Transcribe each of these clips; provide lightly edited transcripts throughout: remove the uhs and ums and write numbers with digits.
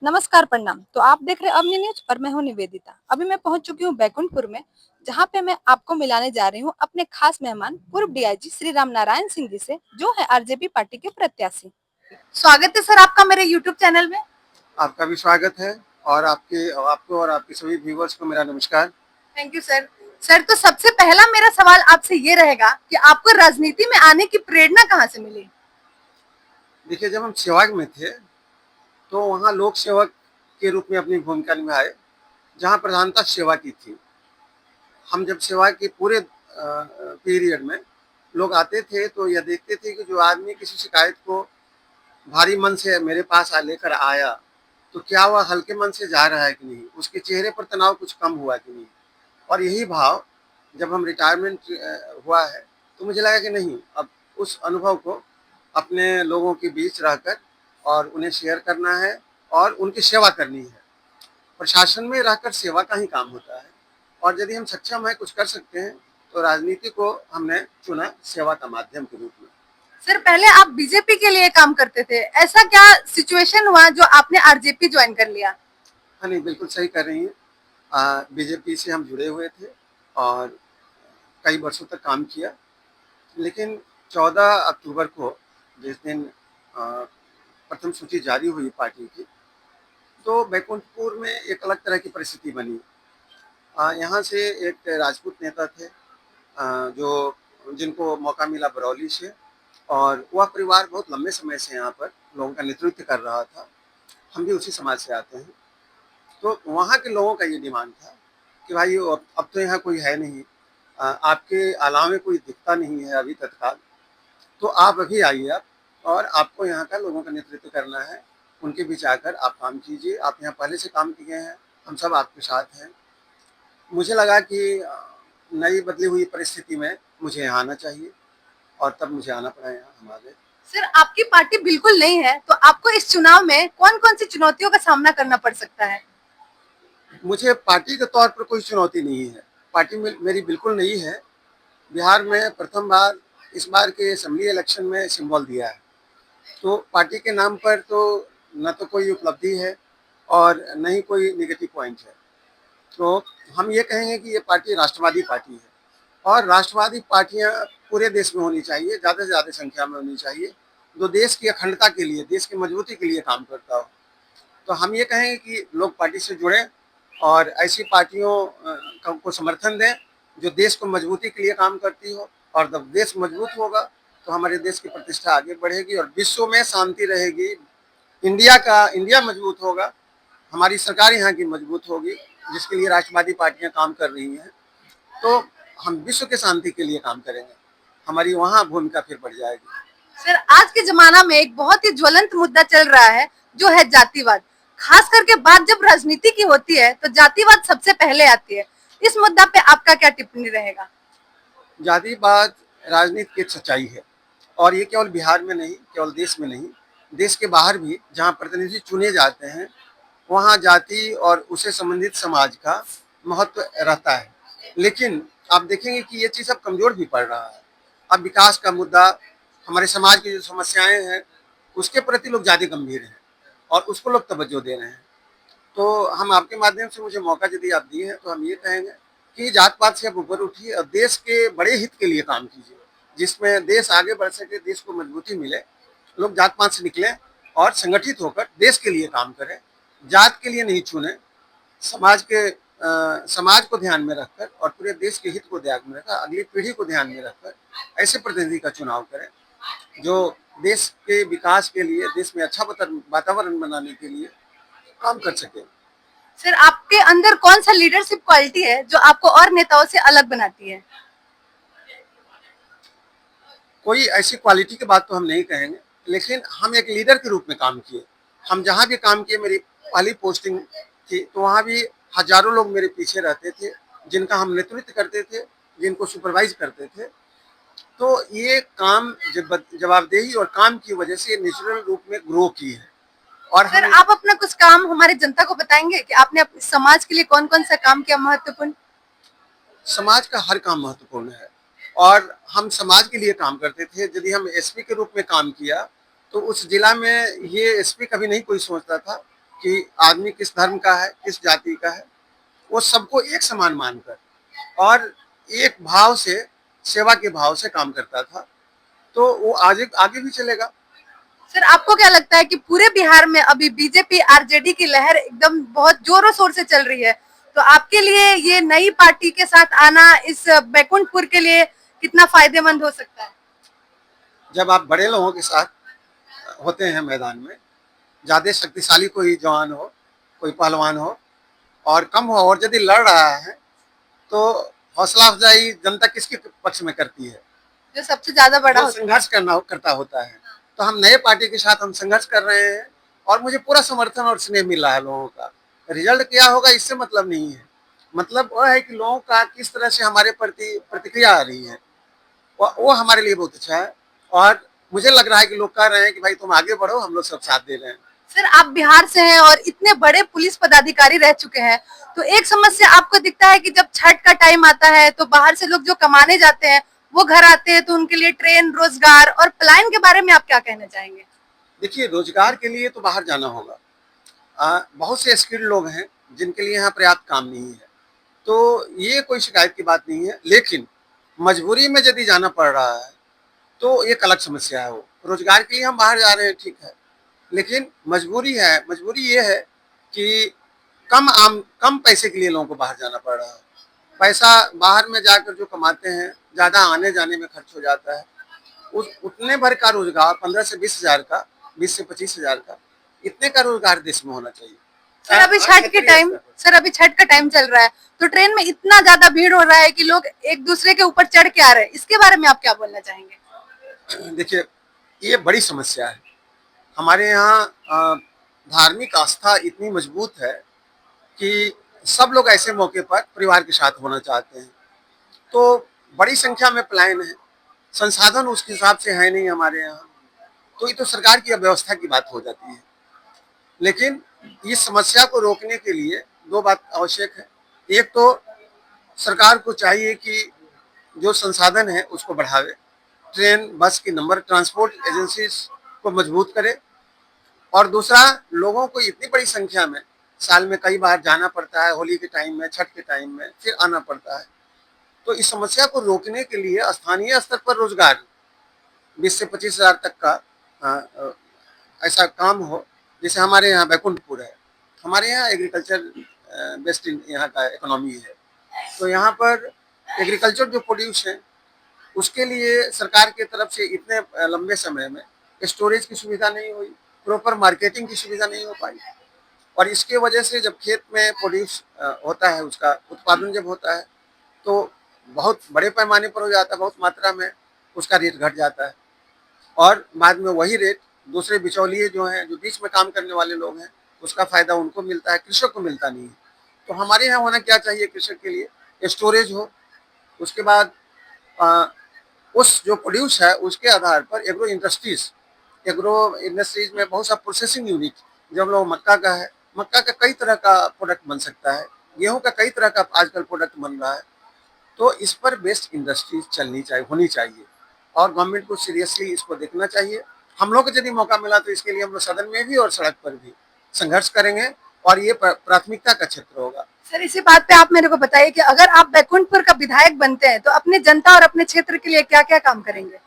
नमस्कार, प्रणाम। तो आप देख रहे हैं अवनी न्यूज और मैं हूं निवेदिता। अभी मैं पहुंच चुकी हूं बैकुंठपुर में, जहां पे मैं आपको मिलाने जा रही हूं अपने खास मेहमान पूर्व डीआईजी श्री राम नारायण सिंह जी से, जो है आरजेपी पार्टी के प्रत्याशी। स्वागत है सर आपका मेरे यूट्यूब चैनल में। आपका भी स्वागत है और आपको और आपके सभी व्यूवर्स को मेरा नमस्कार। Thank you sir. सर, तो सबसे पहला मेरा सवाल आपसे ये रहेगा कि आपको राजनीति में आने की प्रेरणा कहाँ से मिली? देखिए, जब हम सेवा में थे तो वहाँ लोक सेवक के रूप में अपनी भूमिका निभाए, जहाँ प्रधानता सेवा की थी। हम जब सेवा के पूरे पीरियड में लोग आते थे तो यह देखते थे कि जो आदमी किसी शिकायत को भारी मन से मेरे पास लेकर आया, तो क्या वह हल्के मन से जा रहा है कि नहीं, उसके चेहरे पर तनाव कुछ कम हुआ कि नहीं। और यही भाव जब हम रिटायरमेंट हुआ है तो मुझे लगा कि नहीं, अब उस अनुभव को अपने लोगों के बीच रहकर और उन्हें शेयर करना है और उनकी सेवा करनी है। प्रशासन में रहकर सेवा का ही काम होता है और यदि हम सक्षम हैं, कुछ कर सकते हैं, तो राजनीति को हमने चुना सेवा का माध्यम के रूप में। सर, पहले आप बीजेपी के लिए काम करते थे, ऐसा क्या सिचुएशन हुआ जो आपने आरजेपी ज्वाइन कर लिया? हाँ, नहीं, बिल्कुल सही कर रही हैं। बीजेपी से हम जुड़े हुए थे और कई वर्षों तक काम किया, लेकिन 14 अक्टूबर को जिस दिन प्रथम सूची जारी हुई पार्टी की, तो बैकुंठपुर में एक अलग तरह की परिस्थिति बनी। यहाँ से एक राजपूत नेता थे, जो जिनको मौका मिला बरौली से, और वह परिवार बहुत लंबे समय से यहाँ पर लोगों का नेतृत्व कर रहा था। हम भी उसी समाज से आते हैं। तो वहाँ के लोगों का ये डिमांड था कि भाई अब तो यहाँ कोई है नहीं, आपके अलावा कोई दिखता नहीं है अभी तत्काल, तो आप अभी आइए आप, और आपको यहाँ का लोगों का नेतृत्व करना है। उनके बीच आकर आप काम कीजिए, आप यहाँ पहले से काम किए हैं, हम सब आपके साथ हैं। मुझे लगा कि नई बदली हुई परिस्थिति में मुझे यहाँ आना चाहिए और तब मुझे आना पड़ा यहाँ हमारे। सर, आपकी पार्टी बिल्कुल नहीं है, तो आपको इस चुनाव में कौन-कौन सी चुनौतियों का सामना करना पड़ सकता है? मुझे पार्टी के तौर पर कोई चुनौती नहीं है। पार्टी मेरी बिल्कुल नहीं है। बिहार में प्रथम बार इस बार के असेंबली इलेक्शन में सिंबल दिया है, तो पार्टी के नाम पर तो न तो कोई उपलब्धि है और न ही कोई नेगेटिव पॉइंट है। तो हम ये कहेंगे कि ये पार्टी राष्ट्रवादी पार्टी है और राष्ट्रवादी पार्टियां पूरे देश में होनी चाहिए, ज़्यादा से ज़्यादा संख्या में होनी चाहिए, जो देश की अखंडता के लिए, देश की मजबूती के लिए काम करता हो। तो हम ये कहेंगे कि लोग पार्टी से जुड़ें और ऐसी पार्टियों को समर्थन दें जो देश को मजबूती के लिए काम करती हो, और जब देश मजबूत होगा तो हमारे देश की प्रतिष्ठा आगे बढ़ेगी और विश्व में शांति रहेगी। इंडिया मजबूत होगा, हमारी सरकार यहाँ की मजबूत होगी, जिसके लिए राष्ट्रवादी पार्टियां काम कर रही हैं। तो हम विश्व के शांति के लिए काम करेंगे, हमारी वहाँ भूमिका फिर बढ़ जाएगी। सर, आज के जमाना में एक बहुत ही ज्वलंत मुद्दा चल रहा है, जो है जातिवाद। खास करके बात जब राजनीति की होती है तो जातिवाद सबसे पहले आती है। इस मुद्दा पे आपका क्या टिप्पणी रहेगा? जातिवाद राजनीति की एक सच्चाई है और ये केवल बिहार में नहीं, केवल देश में नहीं, देश के बाहर भी जहाँ प्रतिनिधि चुने जाते हैं, वहाँ जाति और उससे संबंधित समाज का महत्व रहता है। लेकिन आप देखेंगे कि ये चीज़ अब कमजोर भी पड़ रहा है। अब विकास का मुद्दा, हमारे समाज की जो समस्याएं हैं, उसके प्रति लोग ज़्यादा गंभीर हैं और उसको लोग तवज्जो दे रहे हैं। तो हम आपके माध्यम से, मुझे मौका यदि आप दिए हैं, तो हम ये कहेंगे कि जात पात से आप ऊपर उठिए और देश के बड़े हित के लिए काम कीजिए, जिसमें देश आगे बढ़ सके, देश को मजबूती मिले। लोग जात पात से निकलें और संगठित होकर देश के लिए काम करें, जात के लिए नहीं चुने, समाज को ध्यान में रखकर और पूरे देश के हित को ध्यान में रखकर, अगली पीढ़ी को ध्यान में रखकर ऐसे प्रतिनिधि का चुनाव करें जो देश के विकास के लिए, देश में अच्छा वातावरण बनाने के लिए काम कर सके। सर, आपके अंदर कौन सा लीडरशिप क्वालिटी है जो आपको और नेताओं से अलग बनाती है? कोई ऐसी क्वालिटी की बात तो हम नहीं कहेंगे, लेकिन हम एक लीडर के रूप में काम किए। हम जहाँ भी काम किए, मेरी पहली पोस्टिंग थी, तो वहाँ भी हजारों लोग मेरे पीछे रहते थे, जिनका हम नेतृत्व करते थे, जिनको सुपरवाइज करते थे। तो ये काम जवाबदेही और काम की वजह से नेचुरल रूप में ग्रो की है। और सर, आप अपना कुछ काम हमारे जनता को बताएंगे कि आपने अपने समाज के लिए कौन-कौन सा काम किया महत्वपूर्ण? समाज का हर काम महत्वपूर्ण है और हम समाज के लिए काम करते थे। यदि हम एसपी के रूप में काम किया तो उस जिला में ये एसपी कभी नहीं कोई सोचता था कि आदमी किस धर्म का है, किस जाति का है, वो सबको एक समान मानकर और एक भाव से, सेवा के भाव से काम करता था। तो वो आगे आगे भी चलेगा। सर आपको क्या लगता है कि पूरे बिहार में अभी बीजेपी आरजेडी की लहर एकदम बहुत जोरों शोर से चल रही है, तो आपके लिए ये नई पार्टी के साथ आना इस बैकुंठपुर के लिए कितना फायदेमंद हो सकता है? जब आप बड़े लोगों के साथ होते हैं मैदान में, ज्यादा शक्तिशाली कोई जवान हो, कोई पहलवान हो और कम हो और यदि लड़ रहा है, तो हौसला अफजाई जनता किसके पक्ष में करती है? जो सबसे ज्यादा बड़ा जो संघर्ष करता होता है। तो हम नए पार्टी के साथ हम संघर्ष कर रहे हैं और मुझे पूरा समर्थन और स्नेह मिल रहा है लोगों का। रिजल्ट क्या होगा इससे मतलब नहीं है, मतलब वह है कि लोगों का किस तरह से हमारे प्रति प्रतिक्रिया आ रही है, वो हमारे लिए बहुत अच्छा है। और मुझे लग रहा है कि लोग कह रहे हैं कि भाई तुम आगे बढ़ो, हम लोग सब साथ दे रहे हैं। सर आप बिहार से हैं और इतने बड़े पुलिस पदाधिकारी रह चुके हैं, तो एक समस्या आपको दिखता है कि जब छठ का टाइम आता है तो बाहर से लोग जो कमाने जाते हैं वो घर आते हैं, तो उनके लिए ट्रेन, रोजगार और पलायन के बारे में आप क्या कहना चाहेंगे? देखिए, रोजगार के लिए तो बाहर जाना होगा। बहुत से स्किल्ड लोग हैं जिनके लिए यहाँ पर्याप्त काम नहीं है, तो ये कोई शिकायत की बात नहीं है। लेकिन मजबूरी में यदि जाना पड़ रहा है तो एक अलग समस्या है। वो रोजगार के लिए हम बाहर जा रहे हैं, ठीक है, लेकिन मजबूरी है। मजबूरी ये है कि कम पैसे के लिए लोगों को बाहर जाना पड़ रहा है। पैसा बाहर में जाकर जो कमाते हैं, ज़्यादा आने जाने में खर्च हो जाता है। उस उतने भर का रोजगार 15 से 20 हजार का, 20 से 25 हजार का, इतने का रोजगार देश में होना चाहिए। सर अभी छठ के टाइम सर अभी छठ का टाइम चल रहा है, तो ट्रेन में इतना ज्यादा भीड़ हो रहा है कि लोग एक दूसरे के ऊपर चढ़ के आ रहे हैं, इसके बारे में आप क्या बोलना चाहेंगे? देखिए, ये बड़ी समस्या है। हमारे यहाँ धार्मिक आस्था इतनी मजबूत है कि सब लोग ऐसे मौके पर परिवार के साथ होना चाहते हैं। तो बड़ी संख्या में पलायन है, संसाधन उस हिसाब से है नहीं हमारे यहाँ। तो ये तो सरकार की अव्यवस्था की बात हो जाती है। लेकिन इस समस्या को रोकने के लिए दो बात आवश्यक है। एक तो सरकार को चाहिए कि जो संसाधन है उसको बढ़ावे, ट्रेन, बस की नंबर, ट्रांसपोर्ट एजेंसीज को मजबूत करे। और दूसरा, लोगों को इतनी बड़ी संख्या में साल में कई बार जाना पड़ता है, होली के टाइम में, छठ के टाइम में, फिर आना पड़ता है। तो इस समस्या को रोकने के लिए स्थानीय स्तर पर रोजगार 20 से 25 हजार तक का ऐसा काम हो। जैसे हमारे यहाँ बैकुंठपुर है, हमारे यहाँ एग्रीकल्चर बेस्ड यहाँ का इकोनॉमी है। तो यहाँ पर एग्रीकल्चर जो प्रोड्यूस है उसके लिए सरकार की तरफ से इतने लंबे समय में स्टोरेज की सुविधा नहीं हुई, प्रॉपर मार्केटिंग की सुविधा नहीं हो पाई। और इसके वजह से जब खेत में प्रोड्यूस होता है, उसका उत्पादन जब होता है, तो बहुत बड़े पैमाने पर हो जाता है, बहुत मात्रा में उसका रेट घट जाता है। और बाद में वही रेट दूसरे बिचौलिए जो हैं, जो बीच में काम करने वाले लोग हैं, उसका फायदा उनको मिलता है, कृषक को मिलता नहीं है। तो हमारे यहाँ होना क्या चाहिए कृषक के लिए? स्टोरेज हो, उसके बाद उस जो प्रोड्यूस है उसके आधार पर एग्रो इंडस्ट्रीज में बहुत सा प्रोसेसिंग यूनिट, जब लोग मक्का का है, मक्का का कई तरह का प्रोडक्ट बन सकता है, गेहूं का कई तरह का आजकल प्रोडक्ट बन रहा है। तो इस पर बेस्ड इंडस्ट्रीज चलनी चाहिए, होनी चाहिए, और गवर्नमेंट को सीरियसली इसको देखना चाहिए। हम लोग को यदि मौका मिला तो इसके लिए हम लोग सदन में भी और सड़क पर भी संघर्ष करेंगे और ये प्राथमिकता का क्षेत्र होगा। सर इसी बात पे आप मेरे को बताइए कि अगर आप बैकुंठपुर का विधायक बनते हैं तो अपनी जनता और अपने क्षेत्र के लिए क्या क्या काम करेंगे?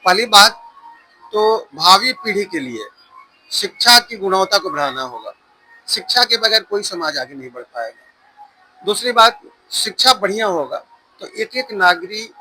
पहली बात तो भावी पीढ़ी के लिए शिक्षा की गुणवत्ता को बढ़ाना होगा। शिक्षा के बगैर कोई समाज आगे नहीं बढ़ पाएगा। दूसरी बात, शिक्षा बढ़िया होगा तो एक एक नागरिक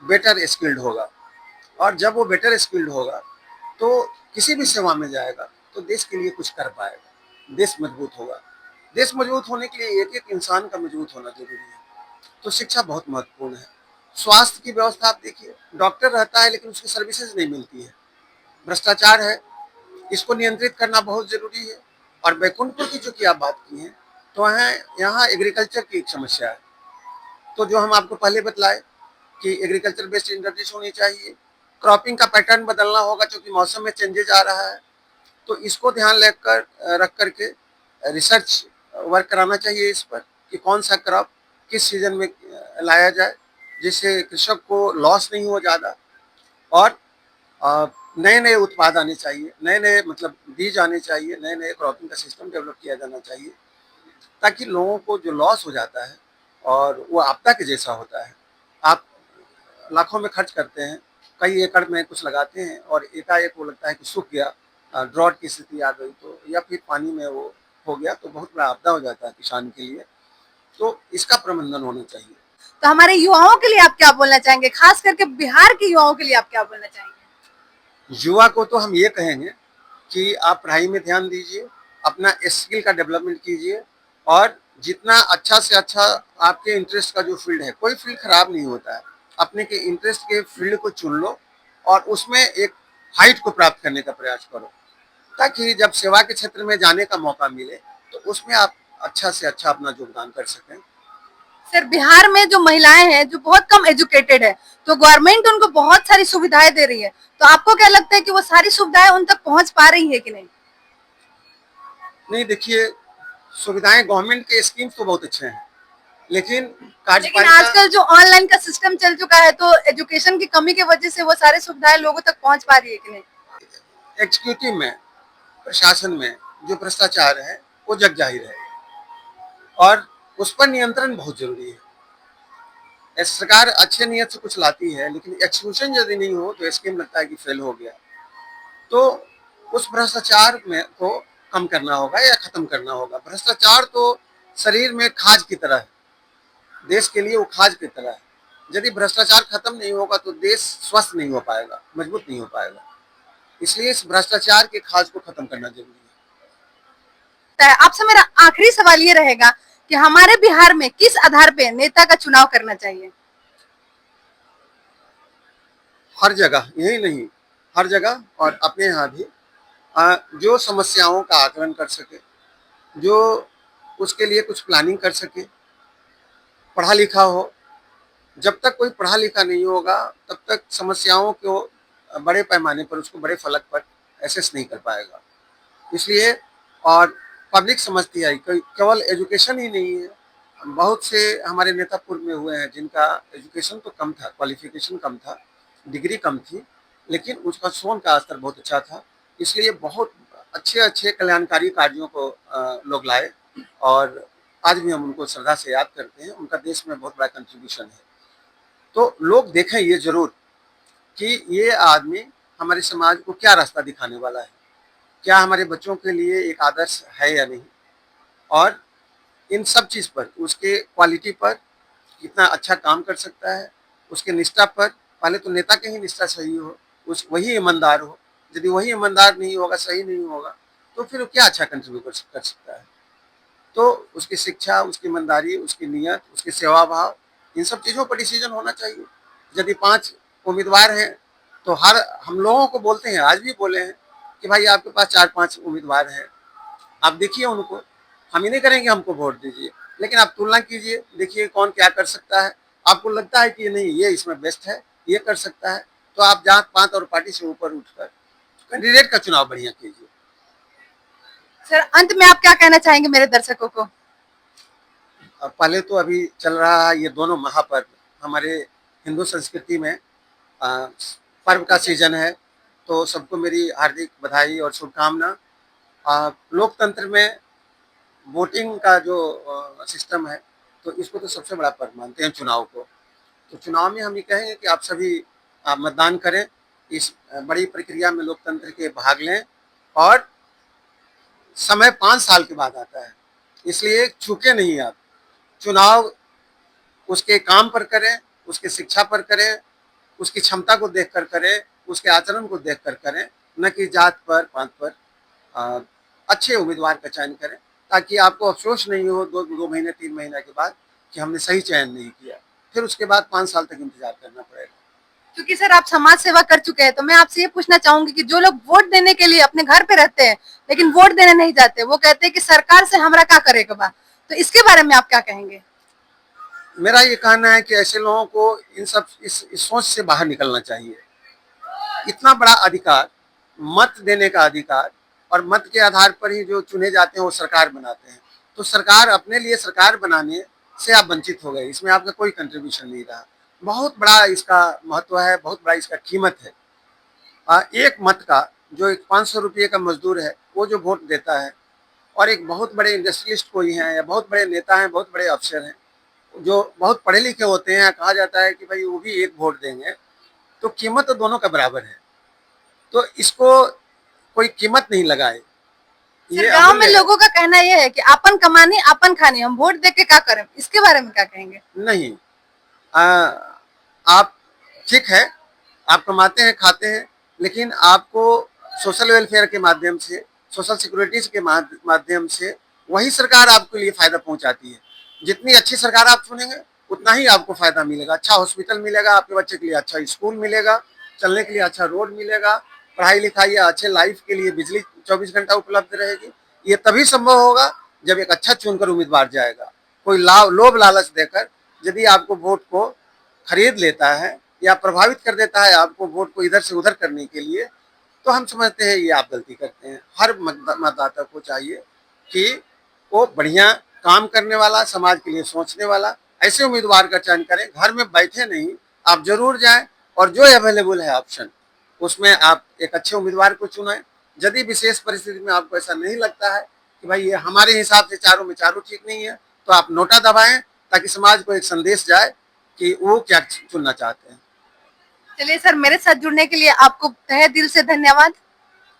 बेटर स्किल्ड होगा, और जब वो बेटर स्किल्ड होगा तो किसी भी सेवा में जाएगा तो देश के लिए कुछ कर पाएगा, देश मजबूत होगा। देश मजबूत होने के लिए एक एक इंसान का मजबूत होना जरूरी है। तो शिक्षा बहुत महत्वपूर्ण है। स्वास्थ्य की व्यवस्था आप देखिए, डॉक्टर रहता है लेकिन उसकी सर्विसेज नहीं मिलती है, भ्रष्टाचार है, इसको नियंत्रित करना बहुत जरूरी है। और बैकुंठपुर की जो की आप बात की है, तो यहाँ एग्रीकल्चर की एक समस्या है। तो जो हम आपको पहले बतलाए कि एग्रीकल्चर बेस्ड इंडस्ट्रीज होनी चाहिए, क्रॉपिंग का पैटर्न बदलना होगा क्योंकि मौसम में चेंजेज आ रहा है। तो इसको ध्यान लेकर रख करके रिसर्च वर्क कराना चाहिए इस पर कि कौन सा क्रॉप किस सीजन में लाया जाए, जिससे कृषक को लॉस नहीं हो ज़्यादा। और नए नए उत्पाद आने चाहिए, नए नए मतलब बीज आने चाहिए, नए नए क्रॉपिंग का सिस्टम डेवलप किया जाना चाहिए, ताकि लोगों को जो लॉस हो जाता है और वो आपदा के जैसा होता है। आप लाखों में खर्च करते हैं, कई एकड़ में कुछ लगाते हैं और एकाएक वो लगता है कि सूख गया, ड्रॉट की स्थिति आ गई तो, या फिर पानी में वो हो गया तो बहुत बड़ा आपदा हो जाता है किसान के लिए। तो इसका प्रबंधन होना चाहिए। तो हमारे युवाओं के लिए आप क्या बोलना चाहेंगे, खास करके बिहार के युवाओं के लिए आप क्या बोलना चाहेंगे? युवा को तो हम ये कहेंगे कि आप पढ़ाई में ध्यान दीजिए, अपना स्किल का डेवलपमेंट कीजिए और जितना अच्छा से अच्छा आपके इंटरेस्ट का जो फील्ड है, कोई फील्ड खराब नहीं होता है, अपने के इंटरेस्ट के फील्ड को चुन लो और उसमें एक हाइट को प्राप्त करने का प्रयास करो, ताकि जब सेवा के क्षेत्र में जाने का मौका मिले तो उसमें आप अच्छा से अच्छा अपना योगदान कर सकें। सर, बिहार में जो महिलाएं हैं जो बहुत कम एजुकेटेड है, तो गवर्नमेंट उनको बहुत सारी सुविधाएं दे रही है, तो आपको क्या लगता है कि वो सारी सुविधाएं उन तक पहुंच पा रही है कि नहीं? नहीं, देखिए, सुविधाएं गवर्नमेंट के स्कीम्स तो बहुत अच्छे हैं, लेकिन लेकिन कार्यपालिका आजकल जो ऑनलाइन का सिस्टम चल चुका है, तो एजुकेशन की कमी की वजह से वो सारी सुविधाएं लोगों तक पहुंच पा रही है कि नहीं? एग्जीक्यूटिव में, प्रशासन में जो भ्रष्टाचार है वो जग जाहिर है और उस पर नियंत्रण बहुत जरूरी है। सरकार अच्छे नियत से कुछ लाती है, लेकिन एक्सक्यूशन यदि नहीं हो तो स्कीम लगता है कि फेल हो गया। तो उस भ्रष्टाचार में को कम करना होगा या खत्म करना होगा। भ्रष्टाचार तो शरीर में खाज की तरह है, देश के लिए वो खाज की तरह है। यदि भ्रष्टाचार खत्म नहीं होगा तो देश स्वस्थ नहीं हो पाएगा, मजबूत नहीं हो पाएगा। इसलिए इस भ्रष्टाचार के खाज को खत्म करना जरूरी है। आपसे मेरा आखिरी सवाल ये रहेगा कि हमारे बिहार में किस आधार पे नेता का चुनाव करना चाहिए? हर जगह, यही नहीं, हर जगह और अपने यहाँ भी जो समस्याओं का आकलन कर सके, जो उसके लिए कुछ प्लानिंग कर सके, पढ़ा लिखा हो। जब तक कोई पढ़ा लिखा नहीं होगा तब तक समस्याओं को बड़े पैमाने पर, उसको बड़े फलक पर एसेस नहीं कर पाएगा। इसलिए और पब्लिक समझती है केवल एजुकेशन ही नहीं है। बहुत से हमारे नेता पूर्व में हुए हैं जिनका एजुकेशन तो कम था, क्वालिफिकेशन कम था, डिग्री कम थी, लेकिन उसका सोच का स्तर बहुत अच्छा था। इसलिए बहुत अच्छे अच्छे कल्याणकारी कार्यों को लोग लाए और आज भी हम उनको श्रद्धा से याद करते हैं। उनका देश में बहुत बड़ा कंट्रीब्यूशन है। तो लोग देखें ये जरूर कि ये आदमी हमारे समाज को क्या रास्ता दिखाने वाला है, क्या हमारे बच्चों के लिए एक आदर्श है या नहीं, और इन सब चीज़ पर, उसके क्वालिटी पर, कितना अच्छा काम कर सकता है, उसके निष्ठा पर। पहले तो नेता की ही निष्ठा सही हो, उस वही ईमानदार हो। यदि वही ईमानदार नहीं होगा, सही नहीं होगा, तो फिर वो क्या अच्छा कंट्रीब्यूट कर सकता है। तो उसकी शिक्षा, उसकी ईमानदारी, उसकी नीयत, उसके सेवा भाव, इन सब चीज़ों पर डिसीजन होना चाहिए। यदि 5 उम्मीदवार हैं तो हर हम लोगों को बोलते हैं, आज भी बोले हैं कि भाई आपके पास 4-5 उम्मीदवार हैं, आप देखिए उनको। हम ही नहीं करेंगे हमको वोट दीजिए, लेकिन आप तुलना कीजिए, देखिए कौन क्या कर सकता है। आपको लगता है कि नहीं ये इसमें बेस्ट है, ये कर सकता है, तो आप जात पात और पार्टी से ऊपर उठकर कैंडिडेट का चुनाव बढ़िया कीजिए। सर, अंत में आप क्या कहना चाहेंगे मेरे दर्शकों को? पहले तो अभी चल रहा है ये दोनों महापर्व, हमारे हिंदू संस्कृति में पर्व का सीजन है, तो सबको मेरी हार्दिक बधाई और शुभकामना। लोकतंत्र में वोटिंग का जो सिस्टम है, तो इसको तो सबसे बड़ा पर्व मानते हैं चुनाव को। तो चुनाव में हम ये कहेंगे कि आप सभी मतदान करें, इस बड़ी प्रक्रिया में लोकतंत्र के भाग लें। और समय 5 साल के बाद आता है, इसलिए चूके नहीं आप। चुनाव उसके काम पर करें, उसके शिक्षा पर करें, उसकी क्षमता को देखकर करें, उसके आचरण को देखकर करें, न कि जात पर, पात पर। अच्छे उम्मीदवार का चयन करें, ताकि आपको अफसोस नहीं हो 2 महीने 3 महीने के बाद कि हमने सही चयन नहीं किया, फिर उसके बाद 5 साल तक इंतजार करना पड़ेगा। क्योंकि सर आप समाज सेवा कर चुके हैं, तो मैं आपसे ये पूछना चाहूंगी कि जो लोग वोट देने के लिए अपने घर पे रहते हैं लेकिन वोट देने नहीं जाते, वो कहते हैं कि सरकार से हमरा क्या करेगा बा, तो इसके बारे में आप क्या कहेंगे? मेरा ये कहना है कि ऐसे लोगों को इस सोच से बाहर निकलना चाहिए। इतना बड़ा अधिकार, मत देने का अधिकार, और मत के आधार पर ही जो चुने जाते हैं वो सरकार बनाते हैं। तो सरकार, अपने लिए सरकार बनाने से आप वंचित हो गए, इसमें आपका कोई कंट्रीब्यूशन नहीं रहा। बहुत बड़ा इसका महत्व है, बहुत बड़ा इसका कीमत है। एक मत का जो एक 500 रुपये का मजदूर है वो जो वोट देता है, और एक बहुत बड़े इंडस्ट्रियलिस्ट कोई हैं या बहुत बड़े नेता हैं, बहुत बड़े अफसर हैं जो बहुत पढ़े लिखे होते हैं, कहा जाता है कि भाई वो भी एक वोट देंगे, तो कीमत तो दोनों का बराबर है। तो इसको कोई कीमत नहीं लगाए, सर ये गांव में अमूल्य है। लोगों का कहना ये है कि आपन कमानी आपन खानी, हम वोट दे के क्या करें, इसके बारे में क्या कहेंगे? नहीं, आ, आप ठीक है, आप कमाते हैं खाते हैं, लेकिन आपको सोशल वेलफेयर के माध्यम से, सोशल सिक्योरिटीज के माध्यम से वही सरकार आपके लिए फायदा पहुंचाती है। जितनी अच्छी सरकार आप चुनेंगे उतना ही आपको फायदा मिलेगा। अच्छा हॉस्पिटल मिलेगा, आपके बच्चे के लिए अच्छा स्कूल मिलेगा, चलने के लिए अच्छा रोड मिलेगा, पढ़ाई लिखाई या अच्छे लाइफ के लिए बिजली 24 घंटा उपलब्ध रहेगी। ये तभी संभव होगा जब एक अच्छा चुनकर उम्मीदवार जाएगा। कोई लोभ लालच देकर यदि आपको वोट को खरीद लेता है या प्रभावित कर देता है आपको वोट को इधर से उधर करने के लिए, तो हम समझते हैं ये आप गलती करते हैं। हर मतदाता को चाहिए कि वो बढ़िया काम करने वाला, समाज के लिए सोचने वाला ऐसे उम्मीदवार का चयन करें। घर में बैठे नहीं, आप जरूर जाएं और जो अवेलेबल है ऑप्शन, उसमें आप एक अच्छे उम्मीदवार को चुनें। यदि विशेष परिस्थिति में आपको ऐसा नहीं लगता है कि भाई ये हमारे हिसाब से चारों में चारों ठीक नहीं है, तो आप नोटा दबाएं ताकि समाज को एक संदेश जाए कि वो क्या चुनना चाहते हैं। चलिए सर, मेरे साथ जुड़ने के लिए आपको तहे दिल से धन्यवाद।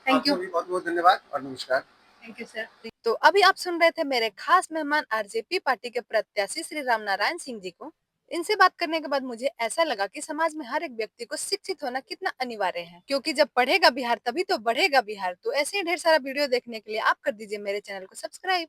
Thank you. आपको भी बहुत बहुत धन्यवाद और नमस्कार। Thank you sir. तो अभी आप सुन रहे थे मेरे खास मेहमान आरजेपी पार्टी के प्रत्याशी श्री रामनारायण सिंह जी को। इनसे बात करने के बाद मुझे ऐसा लगा कि समाज में हर एक व्यक्ति को शिक्षित होना कितना अनिवार्य है, क्योंकि जब पढ़ेगा बिहार तभी तो बढ़ेगा बिहार। तो ऐसे ही ढेर सारा वीडियो देखने के लिए आप कर दीजिए मेरे चैनल को सब्सक्राइब।